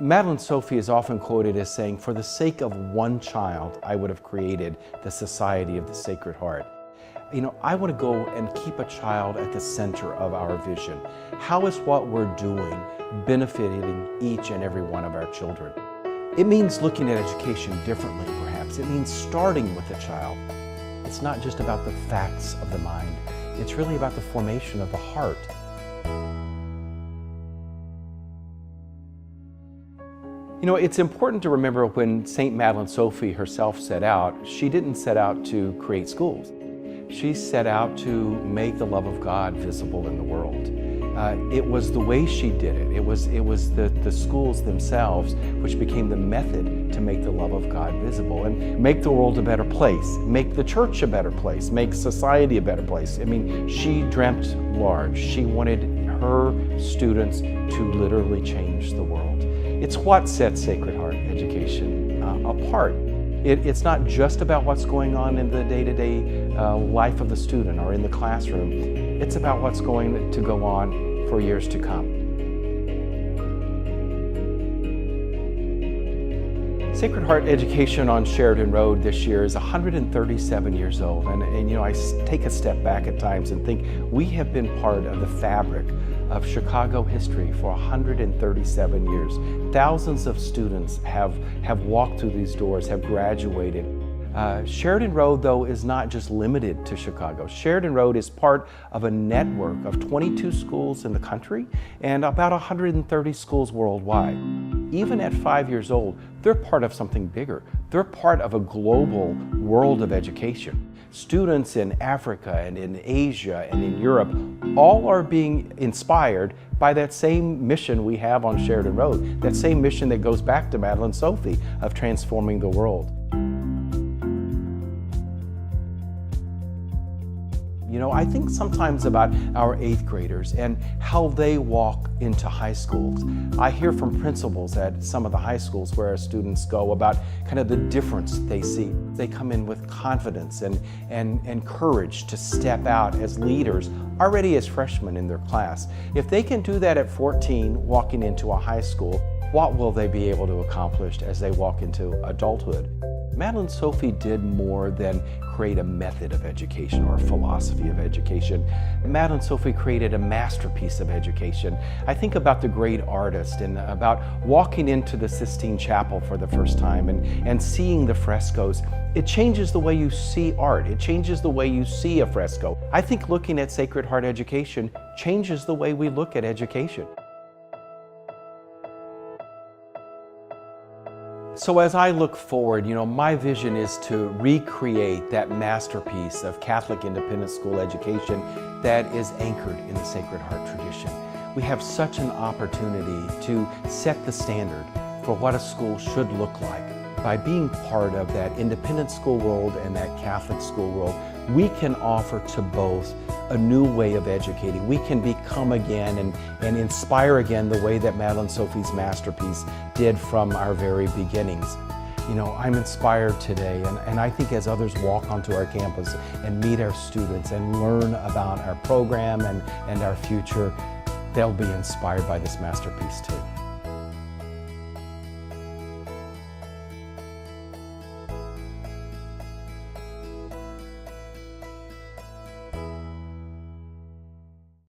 Madeline Sophie is often quoted as saying, "For the sake of one child, I would have created the Society of the Sacred Heart." I want to go and keep a child at the center of our vision. How is what we're doing benefiting each and every one of our children? It means looking at education differently, perhaps. It means starting with a child. It's not just about the facts of the mind. It's really about the formation of the heart. It's important to remember when St. Madeline Sophie herself set out, she didn't set out to create schools. She set out to make the love of God visible in the world. It was the way she did it. It was the schools themselves which became the method to make the love of God visible and make the world a better place, make the church a better place, make society a better place. She dreamt large. She wanted her students to literally change the world. It's what sets Sacred Heart education apart. It's not just about what's going on in the day-to-day life of the student or in the classroom. It's about what's going to go on for years to come. Sacred Heart Education on Sheridan Road this year is 137 years old. And I take a step back at times and think we have been part of the fabric of Chicago history for 137 years. Thousands of students have walked through these doors, have graduated. Sheridan Road, though, is not just limited to Chicago. Sheridan Road is part of a network of 22 schools in the country and about 130 schools worldwide. Even at 5 years old, they're part of something bigger. They're part of a global world of education. Students in Africa and in Asia and in Europe all are being inspired by that same mission we have on Sheridan Road, that same mission that goes back to Madeline Sophie of transforming the world. I think sometimes about our 8th graders and how they walk into high schools. I hear from principals at some of the high schools where our students go about kind of the difference they see. They come in with confidence and courage to step out as leaders already as freshmen in their class. If they can do that at 14, walking into a high school, what will they be able to accomplish as they walk into adulthood? Madeline Sophie did more than create a method of education or a philosophy of education. Madeline Sophie created a masterpiece of education. I think about the great artist and about walking into the Sistine Chapel for the first time and seeing the frescoes. It changes the way you see art. It changes the way you see a fresco. I think looking at Sacred Heart education changes the way we look at education. So as I look forward, my vision is to recreate that masterpiece of Catholic independent school education that is anchored in the Sacred Heart tradition. We have such an opportunity to set the standard for what a school should look like. By being part of that independent school world and that Catholic school world, we can offer to both a new way of educating. We can become again and inspire again the way that Madeline Sophie's masterpiece did from our very beginnings. I'm inspired today, and I think as others walk onto our campus and meet our students and learn about our program and our future, they'll be inspired by this masterpiece too.